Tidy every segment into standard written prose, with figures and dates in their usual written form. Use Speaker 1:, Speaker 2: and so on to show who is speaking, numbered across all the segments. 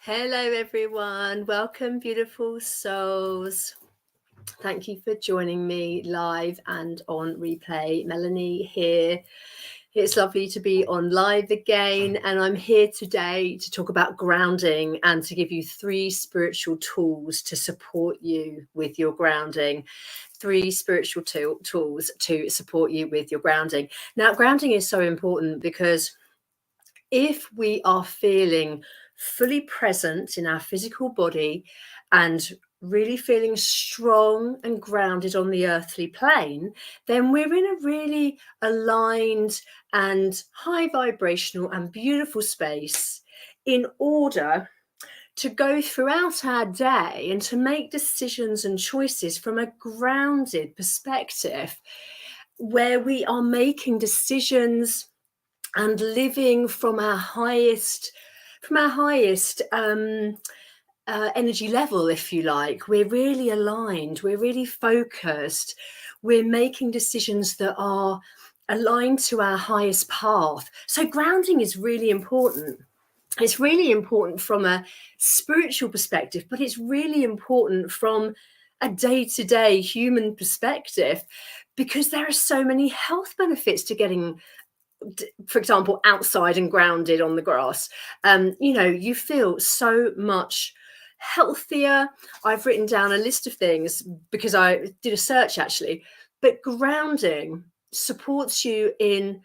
Speaker 1: Hello, everyone. Welcome, beautiful souls. Thank you for joining me live and on replay. Melanie here. It's lovely to be on live again, and I'm here today to talk about grounding and to give you 3 spiritual tools to support you with your grounding. 3 spiritual tools to support you with your grounding. Now, grounding is so important because if we are feeling fully present in our physical body and really feeling strong and grounded on the earthly plane, then we're in a really aligned and high vibrational and beautiful space in order to go throughout our day and to make decisions and choices from a grounded perspective, where we are making decisions and living from our highest energy level, if you like. We're really aligned, we're really focused, we're making decisions that are aligned to our highest path. So grounding is really important. It's really important from a spiritual perspective, but it's really important from a day-to-day human perspective, because there are so many health benefits to getting, for example, outside and grounded on the grass. You feel so much healthier. I've written down a list of things because I did a search actually, but grounding supports you in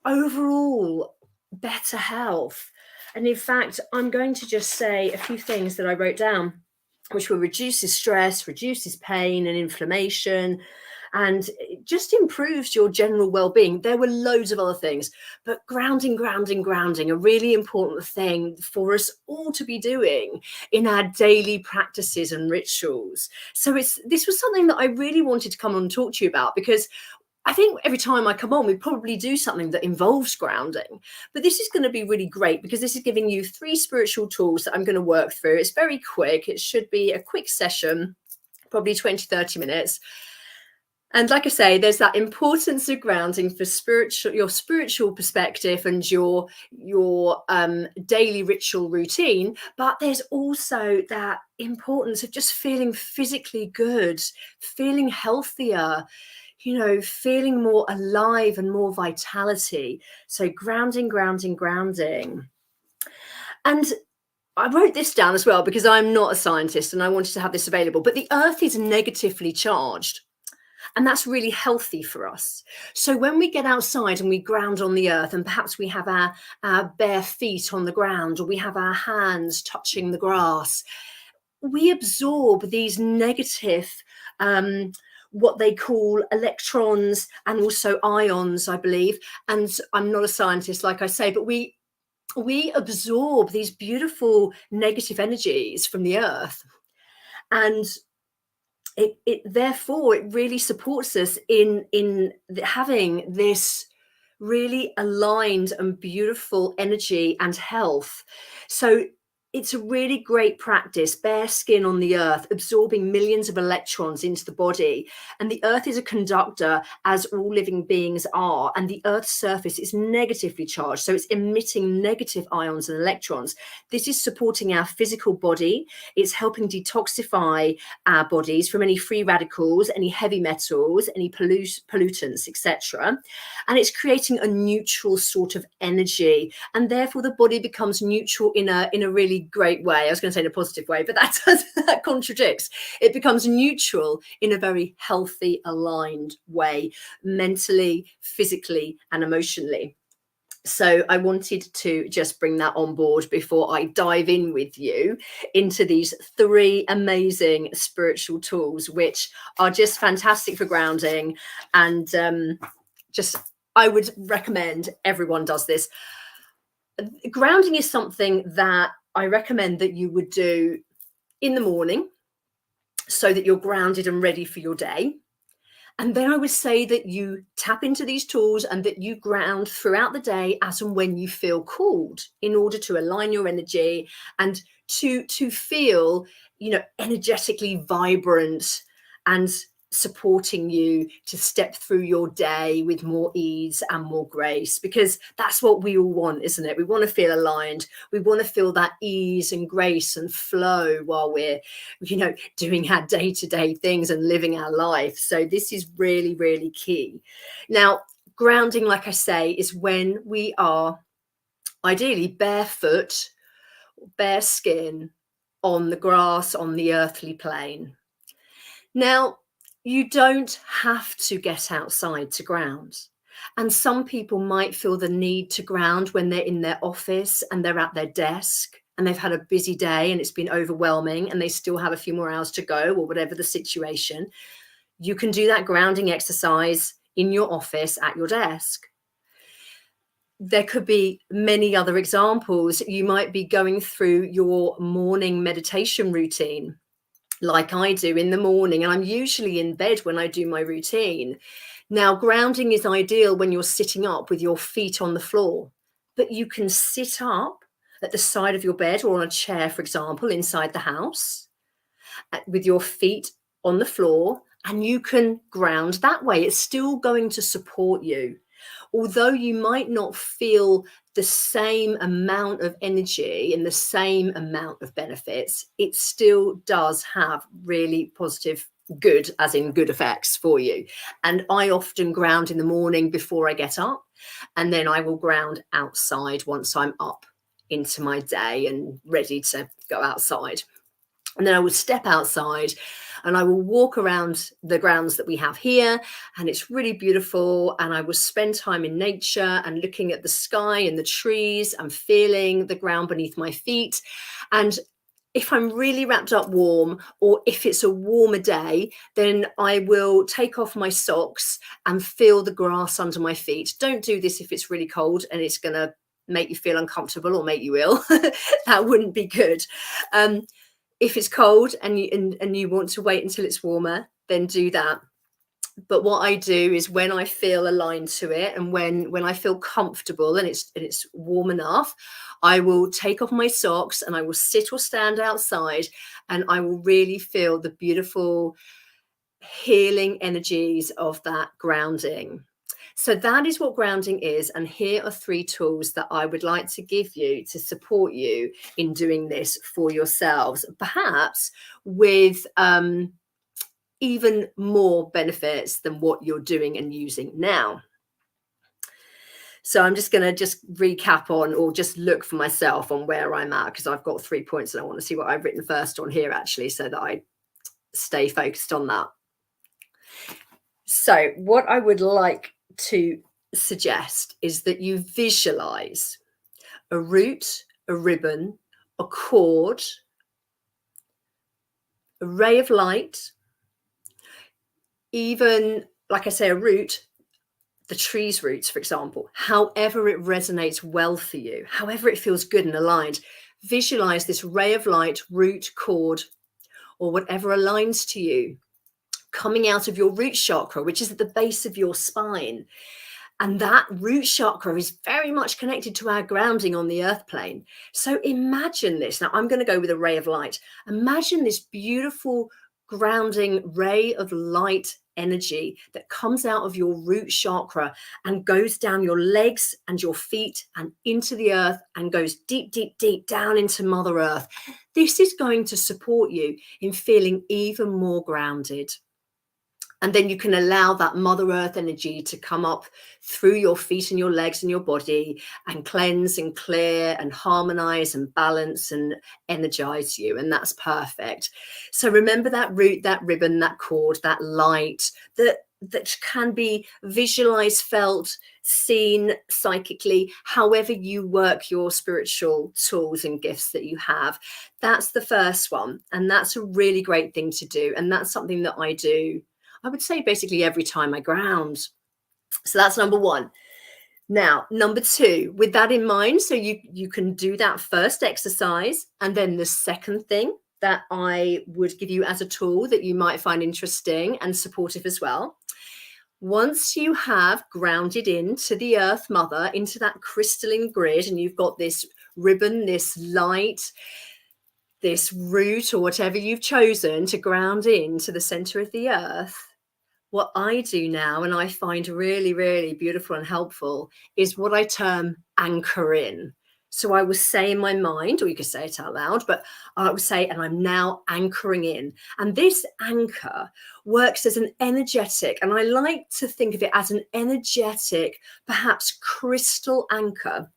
Speaker 1: overall better health. And in fact, I'm going to just say a few things that I wrote down, which will reduces stress, reduces pain and inflammation, and it just improves your general well-being. There were loads of other things, but grounding, a really important thing for us all to be doing in our daily practices and rituals. So this was something that I really wanted to come on and talk to you about, because I think every time I come on, we probably do something that involves grounding. But this is going to be really great because this is giving you 3 spiritual tools that I'm going to work through. It's very quick. It should be a quick session, probably 20, 30 minutes. And like I say, there's that importance of grounding for your spiritual perspective and your daily ritual routine. But there's also that importance of just feeling physically good, feeling healthier, feeling more alive and more vitality. So grounding. And I wrote this down as well because I'm not a scientist and I wanted to have this available, but the earth is negatively charged. And that's really healthy for us. So when we get outside and we ground on the earth, and perhaps we have our bare feet on the ground, or we have our hands touching the grass, we absorb these negative, what they call electrons and also ions, I believe. And I'm not a scientist, like I say, but we absorb these beautiful negative energies from the earth. And therefore it really supports us in having this really aligned and beautiful energy and health. So it's a really great practice, bare skin on the earth, absorbing millions of electrons into the body. And the earth is a conductor, as all living beings are. And the earth's surface is negatively charged. So it's emitting negative ions and electrons. This is supporting our physical body. It's helping detoxify our bodies from any free radicals, any heavy metals, any pollutants, etc. And it's creating a neutral sort of energy. And therefore the body becomes neutral in a really great way. I was going to say in a positive way, but that contradicts. It becomes neutral in a very healthy, aligned way, mentally, physically, and emotionally. So I wanted to just bring that on board before I dive in with you into these 3 amazing spiritual tools, which are just fantastic for grounding. And I would recommend everyone does this. Grounding is something that I recommend that you would do in the morning so that you're grounded and ready for your day. And then I would say that you tap into these tools and that you ground throughout the day as and when you feel called, in order to align your energy and to feel, energetically vibrant and supporting you to step through your day with more ease and more grace, because that's what we all want, isn't it? We want to feel aligned. We want to feel that ease and grace and flow while we're, doing our day-to-day things and living our life. So this is really, really key. Now, grounding, like I say, is when we are ideally barefoot, bare skin on the grass, on the earthly plane. Now, you don't have to get outside to ground. And some people might feel the need to ground when they're in their office and they're at their desk and they've had a busy day and it's been overwhelming and they still have a few more hours to go, or whatever the situation. You can do that grounding exercise in your office at your desk. There could be many other examples. You might be going through your morning meditation routine, like I do in the morning, and I'm usually in bed when I do my routine. Now, grounding is ideal when you're sitting up with your feet on the floor, but you can sit up at the side of your bed or on a chair, for example, inside the house with your feet on the floor, and you can ground that way. It's still going to support you. Although you might not feel the same amount of energy and the same amount of benefits, it still does have really positive, good, as in good effects for you. And I often ground in the morning before I get up, and then I will ground outside once I'm up into my day and ready to go outside. And then I will step outside and I will walk around the grounds that we have here, and it's really beautiful. And I will spend time in nature and looking at the sky and the trees and feeling the ground beneath my feet. And if I'm really wrapped up warm, or if it's a warmer day, then I will take off my socks and feel the grass under my feet. Don't do this if it's really cold and it's going to make you feel uncomfortable or make you ill. That wouldn't be good. If it's cold and you want to wait until it's warmer, then do that. But what I do is, when I feel aligned to it and when I feel comfortable and it's warm enough, I will take off my socks and I will sit or stand outside, and I will really feel the beautiful healing energies of that grounding. So that is what grounding is. And here are 3 tools that I would like to give you to support you in doing this for yourselves, perhaps with even more benefits than what you're doing and using now. So I'm just going to recap on, or just look for myself on where I'm at, because I've got 3 points and I want to see what I've written first on here, actually, so that I stay focused on that. So what I would like to suggest is that you visualize a root, a ribbon, a cord, a ray of light, even, like I say, a root, the tree's roots, for example, however it resonates well for you, however it feels good and aligned. Visualize this ray of light, root, cord, or whatever aligns to you, coming out of your root chakra, which is at the base of your spine. And that root chakra is very much connected to our grounding on the earth plane. So imagine this. Now, I'm going to go with a ray of light. Imagine this beautiful grounding ray of light energy that comes out of your root chakra and goes down your legs and your feet and into the earth and goes deep, deep, deep down into Mother Earth. This is going to support you in feeling even more grounded. And then you can allow that Mother Earth energy to come up through your feet and your legs and your body and cleanse and clear and harmonize and balance and energize you. And that's perfect. So remember that root, that ribbon, that cord, that light that can be visualized, felt, seen psychically, however you work your spiritual tools and gifts that you have. That's the first one. And that's a really great thing to do. And that's something that I do, I would say, basically every time I ground. So that's number 1. Now, number 2, with that in mind, so you can do that first exercise. And then the second thing that I would give you as a tool that you might find interesting and supportive as well. Once you have grounded into the Earth Mother, into that crystalline grid, and you've got this ribbon, this light, this root, or whatever you've chosen to ground into the center of the earth, what I do now, and I find really, really beautiful and helpful, is what I term anchor in. So I will say in my mind, or you could say it out loud, but I would say, and I'm now anchoring in. And this anchor works as an energetic, and I like to think of it as an energetic, perhaps crystal anchor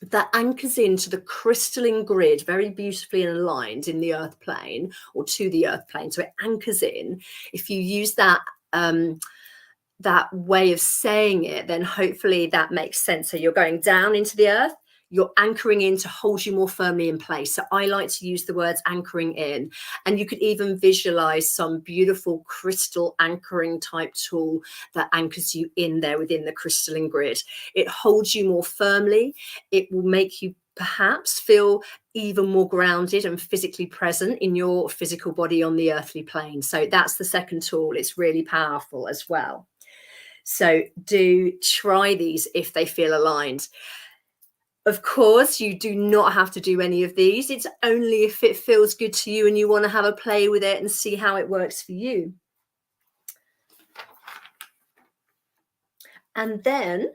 Speaker 1: that anchors into the crystalline grid very beautifully and aligned in the earth plane, or to the earth plane. So it anchors in. If you use that that way of saying it, then hopefully that makes sense. So you're going down into the earth, you're anchoring in to hold you more firmly in place. So I like to use the words anchoring in. And you could even visualize some beautiful crystal anchoring type tool that anchors you in there within the crystalline grid. It holds you more firmly. It will make you perhaps feel even more grounded and physically present in your physical body on the earthly plane. So that's the second tool. It's really powerful as well. So do try these if they feel aligned. Of course, you do not have to do any of these. It's only if it feels good to you and you want to have a play with it and see how it works for you. And then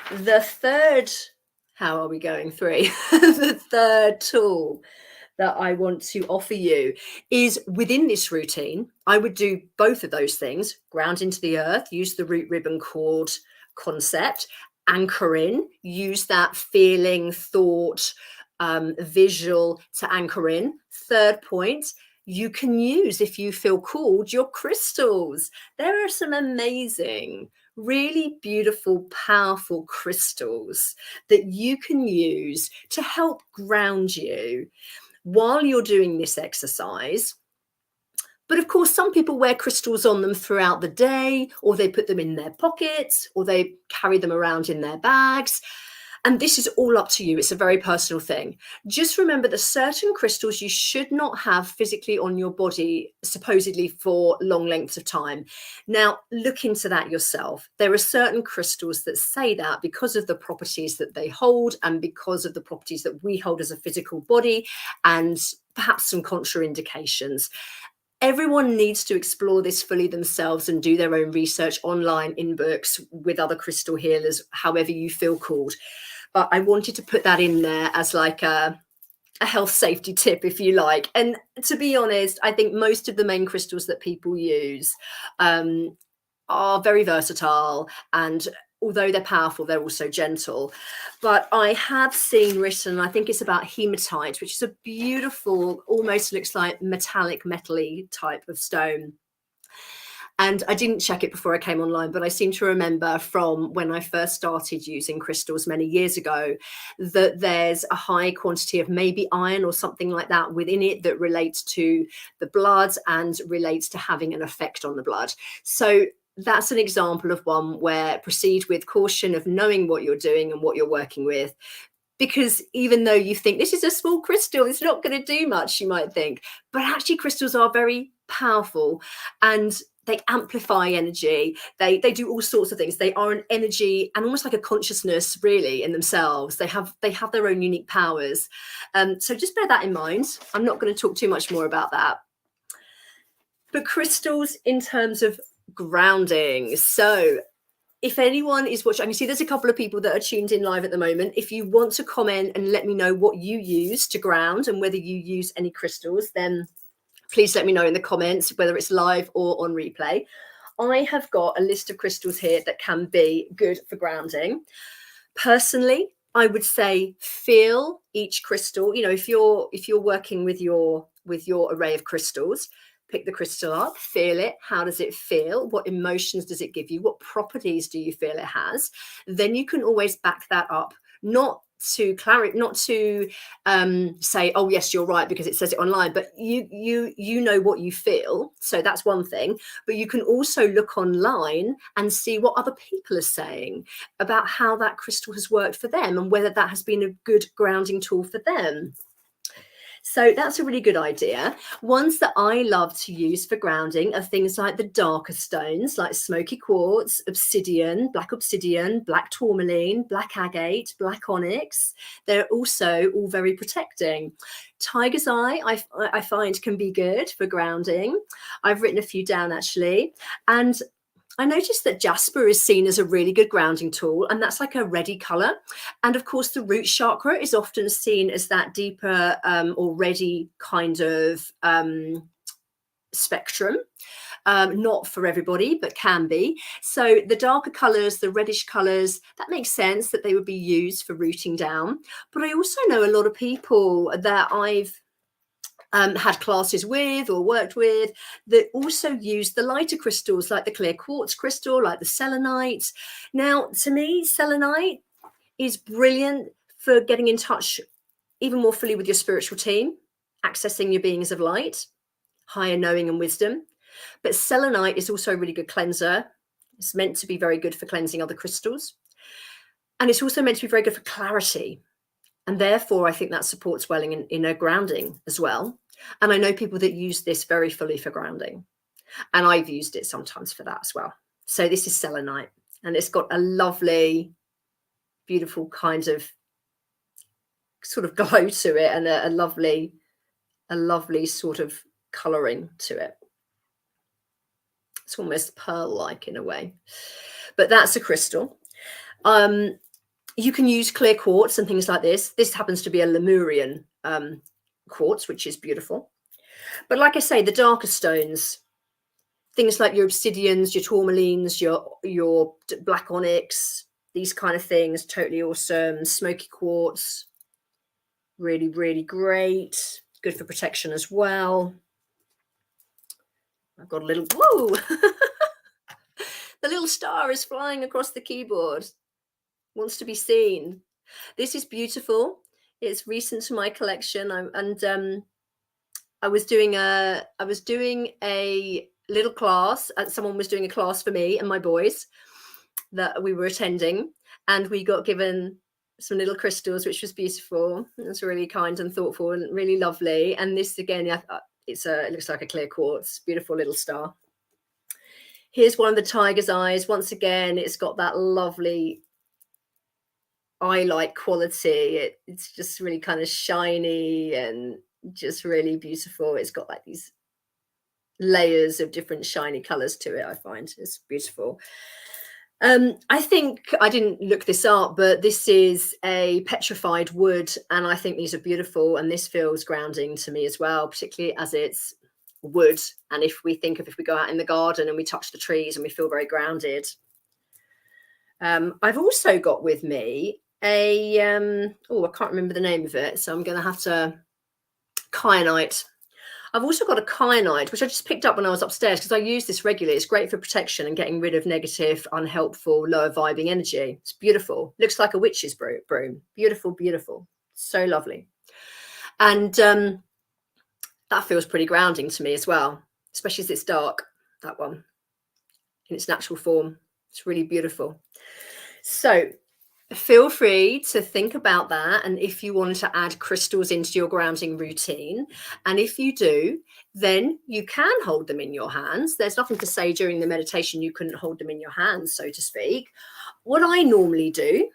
Speaker 1: the third, how are we going? 3? The third tool that I want to offer you is within this routine. I would do both of those things: ground into the earth, use the root ribbon cord concept, anchor in, use that feeling, thought, visual to anchor in. Third point, you can use, if you feel called, your crystals. There are some amazing, really beautiful, powerful crystals that you can use to help ground you while you're doing this exercise. But of course, some people wear crystals on them throughout the day, or they put them in their pockets, or they carry them around in their bags. And this is all up to you. It's a very personal thing. Just remember that certain crystals you should not have physically on your body, supposedly for long lengths of time. Now, look into that yourself. There are certain crystals that say that because of the properties that they hold and because of the properties that we hold as a physical body, and perhaps some contraindications. Everyone needs to explore this fully themselves and do their own research online, in books, with other crystal healers, however you feel called. But I wanted to put that in there as like a health safety tip, if you like. And to be honest, I think most of the main crystals that people use are very versatile, and although they're powerful, they're also gentle. But I have seen written, I think it's about hematite, which is a beautiful, almost looks like metallic, metal-y type of stone. And I didn't check it before I came online, but I seem to remember from when I first started using crystals many years ago that there's a high quantity of maybe iron or something like that within it that relates to the blood and relates to having an effect on the blood. So that's an example of one where proceed with caution of knowing what you're doing and what you're working with. Because even though you think this is a small crystal, it's not going to do much, you might think, but actually crystals are very powerful and they amplify energy. They do all sorts of things. They are an energy and almost like a consciousness, really, in themselves. They have their own unique powers. So just bear that in mind. I'm not going to talk too much more about that. But crystals in terms of grounding. So if anyone is watching, I can see there's a couple of people that are tuned in live at the moment. If you want to comment and let me know what you use to ground and whether you use any crystals, then please let me know in the comments, whether it's live or on replay. I have got a list of crystals here that can be good for grounding. Personally, I would say feel each crystal. You know, if you're working with your array of crystals, pick the crystal up, feel it. How does it feel? What emotions does it give you? What properties do you feel it has? Then you can always back that up, not to say, oh yes, you're right because it says it online, but you know what you feel. So that's one thing. But you can also look online and see what other people are saying about how that crystal has worked for them and whether that has been a good grounding tool for them. So that's a really good idea. Ones that I love to use for grounding are things like the darker stones, like smoky quartz, obsidian, black tourmaline, black agate, black onyx. They're also all very protecting. Tiger's eye, I find, can be good for grounding. I've written a few down actually. And I noticed that jasper is seen as a really good grounding tool, and that's like a reddy color. And of course, the root chakra is often seen as that deeper or reddy kind of spectrum. Not for everybody, but can be. So the darker colors, the reddish colors, that makes sense that they would be used for rooting down. But I also know a lot of people that I've had classes with or worked with that also use the lighter crystals, like the clear quartz crystal, like the selenite. Now, to me, selenite is brilliant for getting in touch even more fully with your spiritual team, accessing your beings of light, higher knowing and wisdom. But selenite is also a really good cleanser. It's meant to be very good for cleansing other crystals. And it's also meant to be very good for clarity. And therefore, I think that supports well in inner grounding as well. And I know people that use this very fully for grounding. And I've used it sometimes for that as well. So this is selenite. And it's got a lovely, beautiful kind of sort of glow to it, and a lovely sort of colouring to it. It's almost pearl-like in a way. But that's a crystal. You can use clear quartz and things like this. This happens to be a Lemurian quartz, which is beautiful. But like I say, the darker stones, things like your obsidians, your tourmalines, your black onyx, these kind of things, totally awesome. Smoky quartz, really, really great. Good for protection as well. I've got a little, whoa! The little star is flying across the keyboard. Wants to be seen. This is beautiful. It's recent to my collection. I was doing a little class. Someone was doing a class for me and my boys that we were attending, and we got given some little crystals, which was beautiful. It was really kind and thoughtful and really lovely. And this again, it looks like a clear quartz, beautiful little star. Here's one of the tiger's eyes. Once again, it's got that lovely eye-like quality. It's just really kind of shiny and just really beautiful. It's got like these layers of different shiny colors to it. I find it's beautiful. I think I didn't look this up, but this is a petrified wood, and I think these are beautiful, and this feels grounding to me as well, particularly as it's wood. And if we go out in the garden and we touch the trees and we feel very grounded. I've also got with me I can't remember the name of it, so I'm going to have to, kyanite. I've also got a kyanite, which I just picked up when I was upstairs because I use this regularly. It's great for protection and getting rid of negative, unhelpful, lower vibing energy. It's beautiful. Looks like a witch's broom. Beautiful, beautiful. So lovely. And that feels pretty grounding to me as well, especially as it's dark, that one, in its natural form. It's really beautiful. So feel free to think about that, and if you wanted to add crystals into your grounding routine, and if you do, then you can hold them in your hands. There's nothing to say during the meditation you couldn't hold them in your hands, so to speak. What I normally do,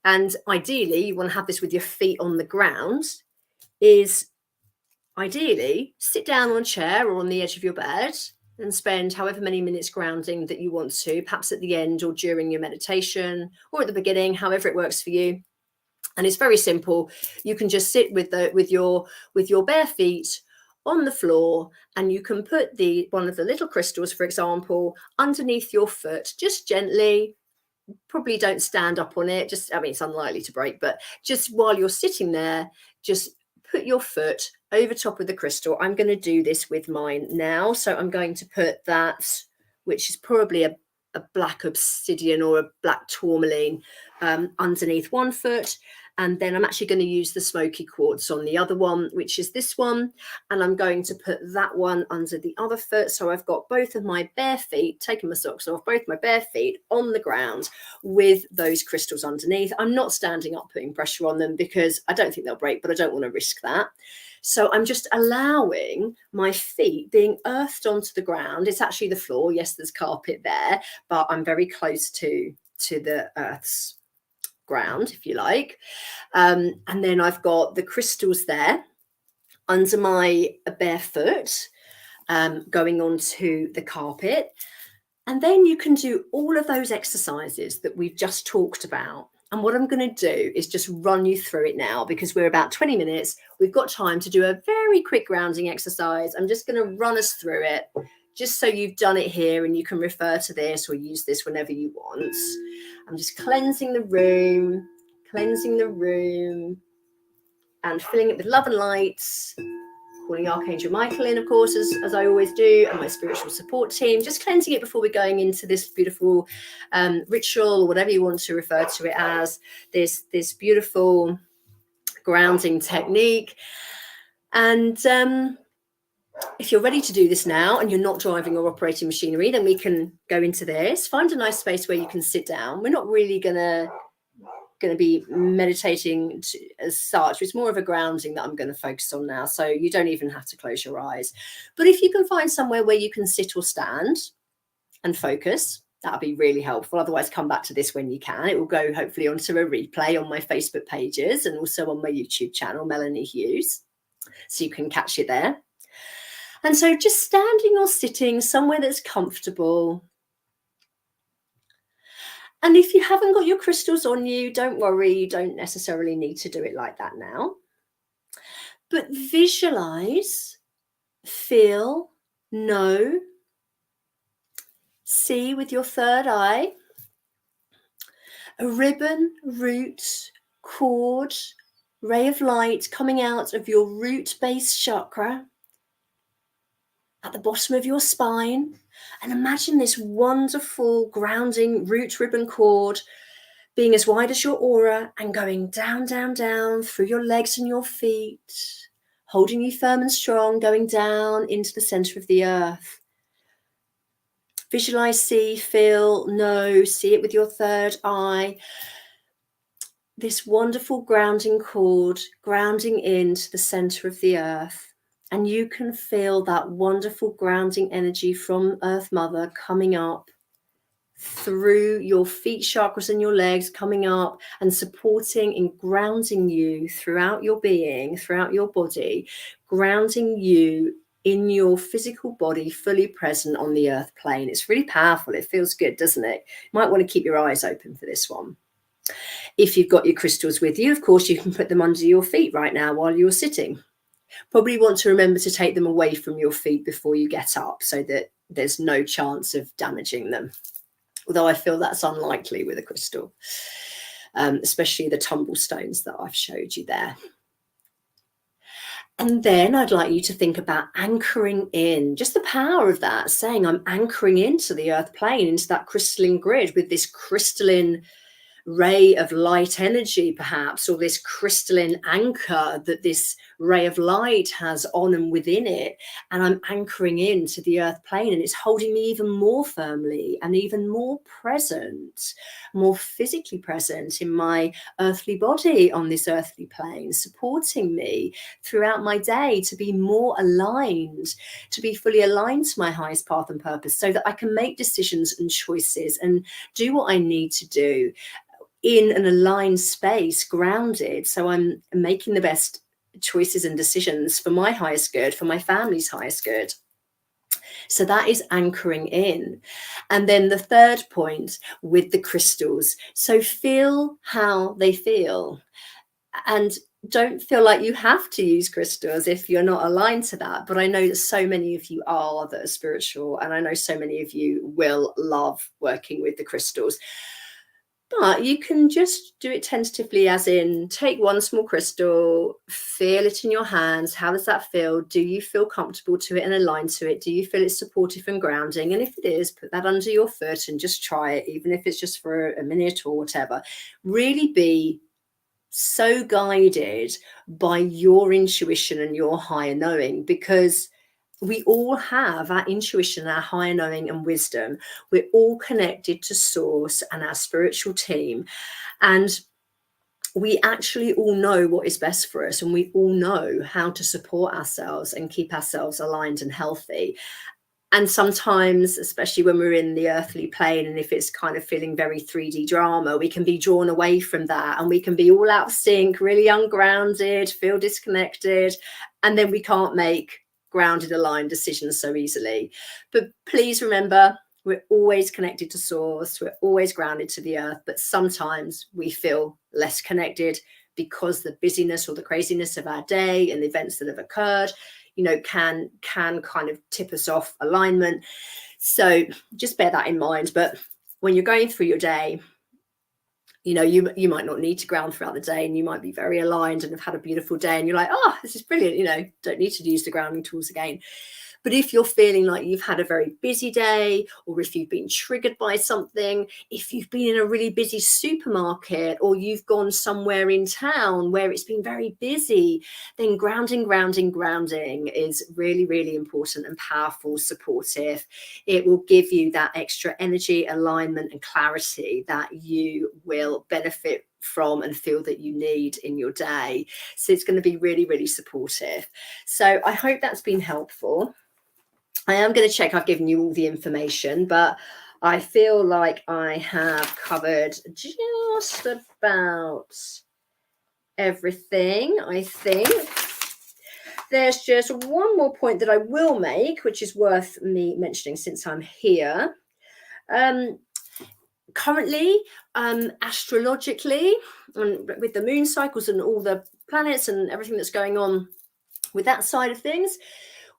Speaker 1: and ideally you want to have this with your feet on the ground, is ideally sit down on a chair or on the edge of your bed and spend however many minutes grounding that you want to, perhaps at the end or during your meditation or at the beginning, however it works for you. And it's very simple. You can just sit with your bare feet on the floor, and you can put one of the little crystals, for example, underneath your foot, just gently. Probably don't stand up on it. It's unlikely to break, but just while you're sitting there, just put your foot over top of the crystal. I'm going to do this with mine now. So I'm going to put that, which is probably a black obsidian or a black tourmaline, underneath one foot. And then I'm actually going to use the smoky quartz on the other one, which is this one. And I'm going to put that one under the other foot. So I've got both of my bare feet, taking my socks off, both my bare feet on the ground with those crystals underneath. I'm not standing up putting pressure on them because I don't think they'll break, but I don't want to risk that. So I'm just allowing my feet being earthed onto the ground. It's actually the floor. Yes, there's carpet there, but I'm very close to the earth's ground, if you like. And then I've got the crystals there under my bare foot, going onto the carpet. And then you can do all of those exercises that we've just talked about. And what I'm going to do is just run you through it now, because we're about 20 minutes. We've got time to do a very quick grounding exercise. I'm just going to run us through it, just so you've done it here and you can refer to this or use this whenever you want. I'm just cleansing the room and filling it with love and light, calling Archangel Michael in, of course, as I always do, and my spiritual support team, just cleansing it before we're going into this beautiful ritual, or whatever you want to refer to it as, this beautiful grounding technique. And if you're ready to do this now and you're not driving or operating machinery, then we can go into this. Find a nice space where you can sit down. We're not really going to be meditating as such. It's more of a grounding that I'm going to focus on now. So you don't even have to close your eyes. But if you can find somewhere where you can sit or stand and focus, that'll be really helpful. Otherwise, come back to this when you can. It will go hopefully onto a replay on my Facebook pages and also on my YouTube channel, Melanie Hughes. So you can catch it there. And so just standing or sitting somewhere that's comfortable. And if you haven't got your crystals on you, don't worry, you don't necessarily need to do it like that now. But visualize, feel, know, see with your third eye a ribbon, root, cord, ray of light coming out of your root base chakra at the bottom of your spine. And imagine this wonderful grounding root ribbon cord being as wide as your aura and going down, down, down through your legs and your feet, holding you firm and strong, going down into the center of the earth. Visualize, see, feel, know, see it with your third eye. This wonderful grounding cord grounding into the center of the earth. And you can feel that wonderful grounding energy from Earth Mother coming up through your feet chakras and your legs, coming up and supporting and grounding you throughout your being, throughout your body, grounding you in your physical body, fully present on the earth plane. It's really powerful. It feels good, doesn't it? You might want to keep your eyes open for this one. If you've got your crystals with you, of course, you can put them under your feet right now while you're sitting. Probably want to remember to take them away from your feet before you get up so that there's no chance of damaging them. Although I feel that's unlikely with a crystal, especially the tumble stones that I've showed you there. And then I'd like you to think about anchoring in, just the power of that, saying I'm anchoring into the earth plane, into that crystalline grid with this crystalline ray of light energy, perhaps, or this crystalline anchor that this ray of light has on and within it. And I'm anchoring into the earth plane, and it's holding me even more firmly and even more present, more physically present in my earthly body on this earthly plane, supporting me throughout my day to be more aligned, to be fully aligned to my highest path and purpose, so that I can make decisions and choices and do what I need to do in an aligned space, grounded. So I'm making the best choices and decisions for my highest good, for my family's highest good. So that is anchoring in. And then the third point with the crystals. So feel how they feel. And don't feel like you have to use crystals if you're not aligned to that. But I know that so many of you are that are spiritual, and I know so many of you will love working with the crystals. But you can just do it tentatively, as in take one small crystal, feel it in your hands. How does that feel? Do you feel comfortable to it and aligned to it? Do you feel it's supportive and grounding? And if it is, put that under your foot and just try it, even if it's just for a minute or whatever. Really be so guided by your intuition and your higher knowing, because we all have our intuition, our higher knowing and wisdom. We're all connected to source and our spiritual team. And we actually all know what is best for us, and we all know how to support ourselves and keep ourselves aligned and healthy. And sometimes, especially when we're in the earthly plane, and if it's kind of feeling very 3D drama, we can be drawn away from that, and we can be all out of sync, really ungrounded, feel disconnected, and then we can't make grounded, aligned decisions so easily. But please remember, we're always connected to source, we're always grounded to the earth, but sometimes we feel less connected because the busyness or the craziness of our day and the events that have occurred, you know, can kind of tip us off alignment. So just bear that in mind. But when you're going through your day, you know, you might not need to ground throughout the day, and you might be very aligned and have had a beautiful day, and you're like, oh, this is brilliant, you know, don't need to use the grounding tools again. But if you're feeling like you've had a very busy day, or if you've been triggered by something, if you've been in a really busy supermarket, or you've gone somewhere in town where it's been very busy, then grounding is really, really important and powerful, supportive. It will give you that extra energy, alignment, and clarity that you will benefit from and feel that you need in your day. So it's going to be really, really supportive. So I hope that's been helpful. I am going to check I've given you all the information, but I feel like I have covered just about everything, I think. There's just one more point that I will make, which is worth me mentioning since I'm here. Currently, astrologically, and with the moon cycles and all the planets and everything that's going on with that side of things,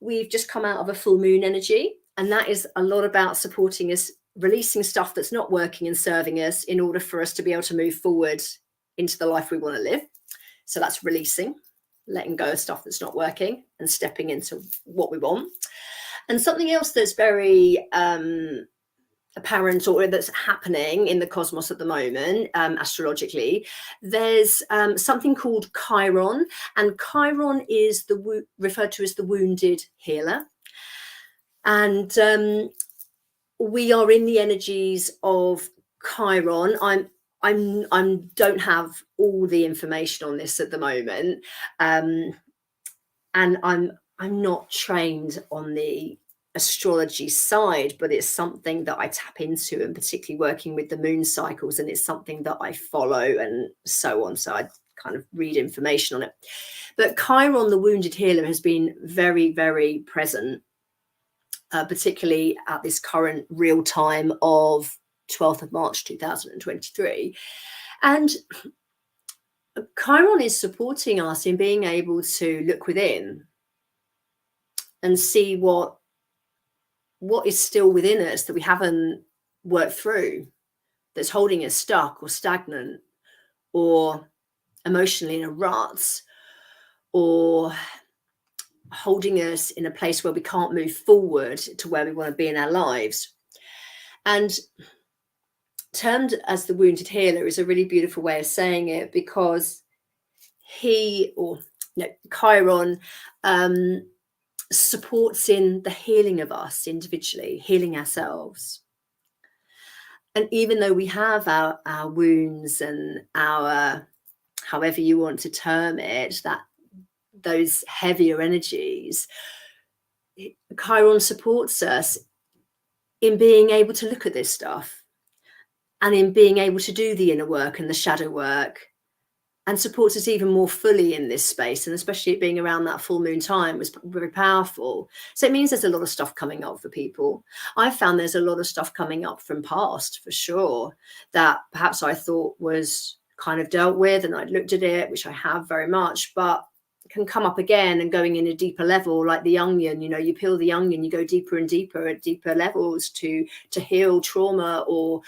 Speaker 1: we've just come out of a full moon energy, and that is a lot about supporting us, releasing stuff that's not working and serving us in order for us to be able to move forward into the life we want to live. So that's releasing, letting go of stuff that's not working and stepping into what we want. And something else that's very apparent, or that's happening in the cosmos at the moment, astrologically, there's something called Chiron, and Chiron is referred to as the wounded healer. And we are in the energies of Chiron. I don't have all the information on this at the moment, and I'm not trained on the astrology side, but it's something that I tap into, and particularly working with the moon cycles, and it's something that I follow and so on. So I kind of read information on it. But Chiron, the wounded healer, has been very, very present, particularly at this current real time of 12th of March 2023. And Chiron is supporting us in being able to look within and see what is still within us that we haven't worked through, that's holding us stuck or stagnant or emotionally in a rut, or holding us in a place where we can't move forward to where we want to be in our lives. And termed as the wounded healer is a really beautiful way of saying it, because Chiron supports in the healing of us individually, healing ourselves. And even though we have our wounds and our, however you want to term it, that those heavier energies, Chiron supports us in being able to look at this stuff and in being able to do the inner work and the shadow work, and supports us even more fully in this space. And especially it being around that full moon time was very powerful. So it means there's a lot of stuff coming up for people. I've found there's a lot of stuff coming up from past, for sure, that perhaps I thought was kind of dealt with, and I'd looked at it, which I have very much, but can come up again and going in a deeper level, like the onion. You know, you peel the onion, you go deeper and deeper at deeper levels to heal trauma or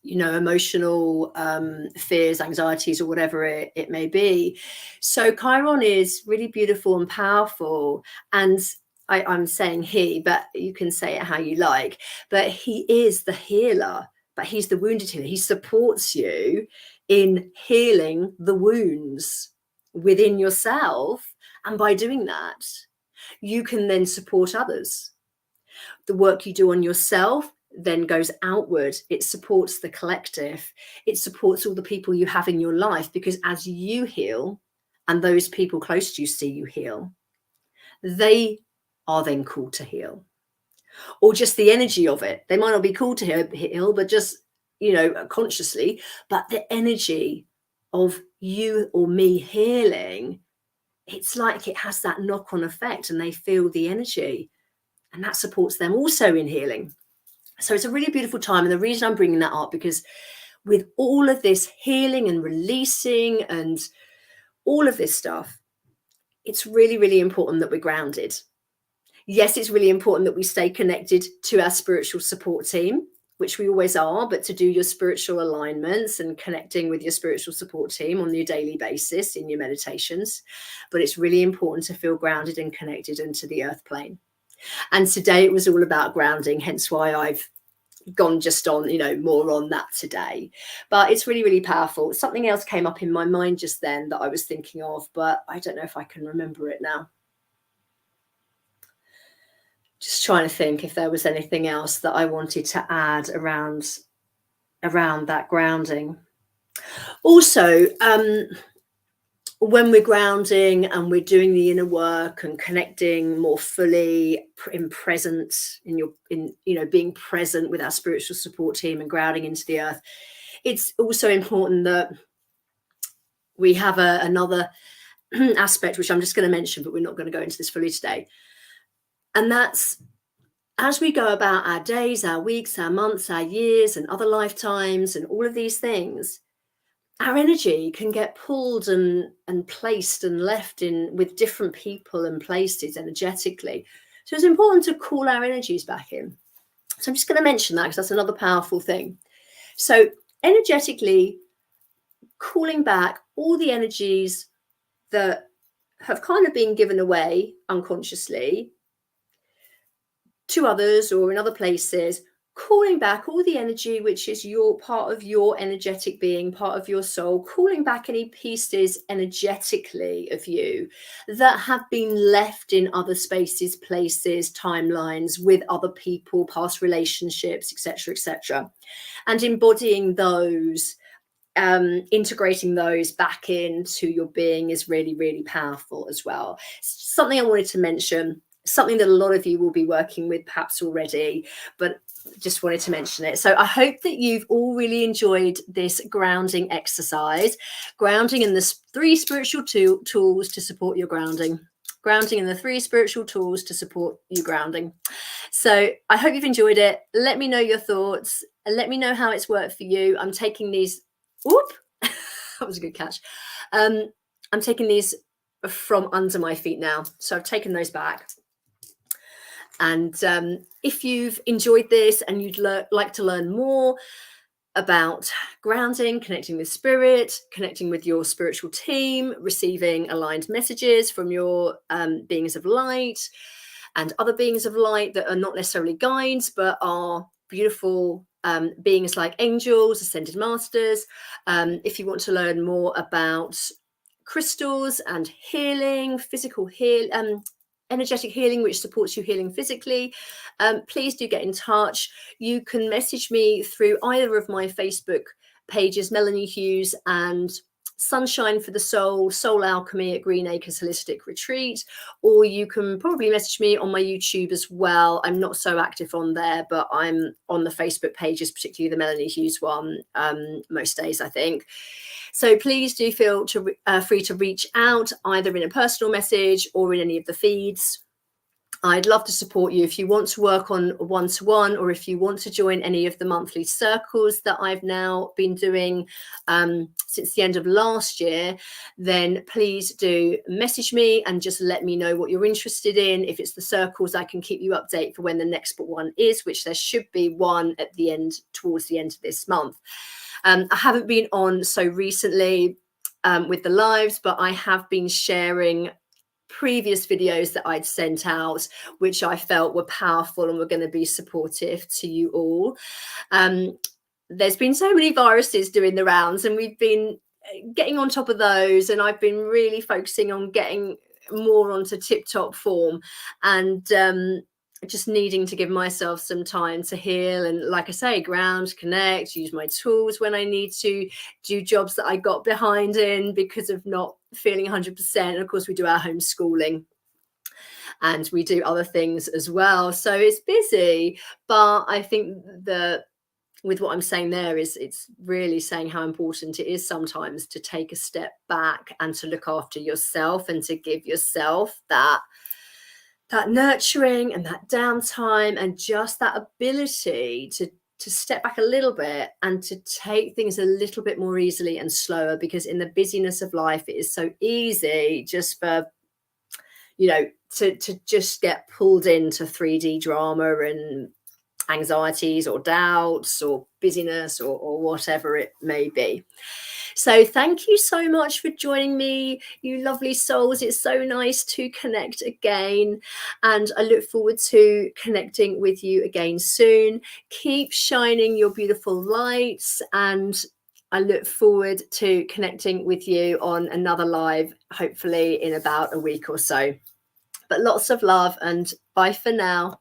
Speaker 1: emotional fears, anxieties, or whatever it may be. So Chiron is really beautiful and powerful. And I'm saying he, but you can say it how you like. But he is the healer, but he's the wounded healer. He supports you in healing the wounds within yourself. And by doing that, you can then support others. The work you do on yourself then goes outward. It supports the collective. It supports all the people you have in your life, because as you heal and those people close to you see you heal, they are then called to heal. Or just the energy of it. They might not be called to heal, but just, you know, consciously, but the energy of you or me healing, it's like it has that knock-on effect, and they feel the energy, and that supports them also in healing. So it's a really beautiful time. And the reason I'm bringing that up, because with all of this healing and releasing and all of this stuff, it's really, really important that we're grounded. Yes, it's really important that we stay connected to our spiritual support team, which we always are, but to do your spiritual alignments and connecting with your spiritual support team on your daily basis in your meditations. But it's really important to feel grounded and connected into the earth plane. And today it was all about grounding, hence why I've gone just on, you know, more on that today. But it's really, really powerful. Something else came up in my mind just then that I was thinking of, but I don't know if I can remember it now. Just trying to think if there was anything else that I wanted to add around that grounding. Also, when we're grounding and we're doing the inner work and connecting more fully in present, being present with our spiritual support team and grounding into the earth, it's also important that we have another aspect, which I'm just going to mention, but we're not going to go into this fully today. And that's, as we go about our days, our weeks, our months, our years, and other lifetimes, and all of these things, our energy can get pulled and placed and left in with different people and places energetically. So it's important to call our energies back in. So I'm just going to mention that because that's another powerful thing. So energetically calling back all the energies that have kind of been given away unconsciously to others or in other places, calling back all the energy which is your part of your energetic being, part of your soul, calling back any pieces energetically of you that have been left in other spaces, places, timelines, with other people, past relationships, etc., and embodying those, integrating those back into your being is really, really powerful as well. Something I wanted to mention, something that a lot of you will be working with perhaps already, but just wanted to mention it. So I hope that you've all really enjoyed this grounding exercise, grounding in the 3 spiritual tools to support your grounding. Grounding in the 3 spiritual tools to support you grounding. So I hope you've enjoyed it. Let me know your thoughts and let me know how it's worked for you. I'm taking these, whoop, that was a good catch. I'm taking these from under my feet now. So I've taken those back. And if you've enjoyed this and you'd like to learn more about grounding, connecting with spirit, connecting with your spiritual team, receiving aligned messages from your beings of light and other beings of light that are not necessarily guides, but are beautiful beings like angels, ascended masters. If you want to learn more about crystals and healing, physical healing, energetic healing, which supports you healing physically, please do get in touch. You can message me through either of my Facebook pages, Melanie Hughes and Sunshine for the Soul, Soul Alchemy at Green Acres Holistic Retreat, or you can probably message me on my YouTube as well. I'm not so active on there, but I'm on the Facebook pages, particularly the Melanie Hughes one, most days, I think. So please do feel free to reach out either in a personal message or in any of the feeds. I'd love to support you if you want to work on one-to-one, or if you want to join any of the monthly circles that I've now been doing since the end of last year, then please do message me and just let me know what you're interested in. If it's the circles, I can keep you updated for when the next one is, which there should be one at the end, towards the end of this month. I haven't been on so recently with the lives, but I have been sharing previous videos that I'd sent out, which I felt were powerful and were going to be supportive to you all. there's been so many viruses doing the rounds, and we've been getting on top of those, and I've been really focusing on getting more onto tip-top form, and just needing to give myself some time to heal, and like I say, ground, connect, use my tools when I need to, do jobs that I got behind in because of not feeling 100%. And of course we do our homeschooling and we do other things as well, so it's busy. But I think that with what I'm saying there is, it's really saying how important it is sometimes to take a step back and to look after yourself and to give yourself that nurturing and that downtime, and just that ability to step back a little bit and to take things a little bit more easily and slower, because in the busyness of life it is so easy just for, you know, to just get pulled into 3D drama and anxieties or doubts or busyness or whatever it may be. So thank you so much for joining me, you lovely souls. It's so nice to connect again, and I look forward to connecting with you again soon. Keep shining your beautiful lights, and I look forward to connecting with you on another live, hopefully in about a week or so. But lots of love, and bye for now.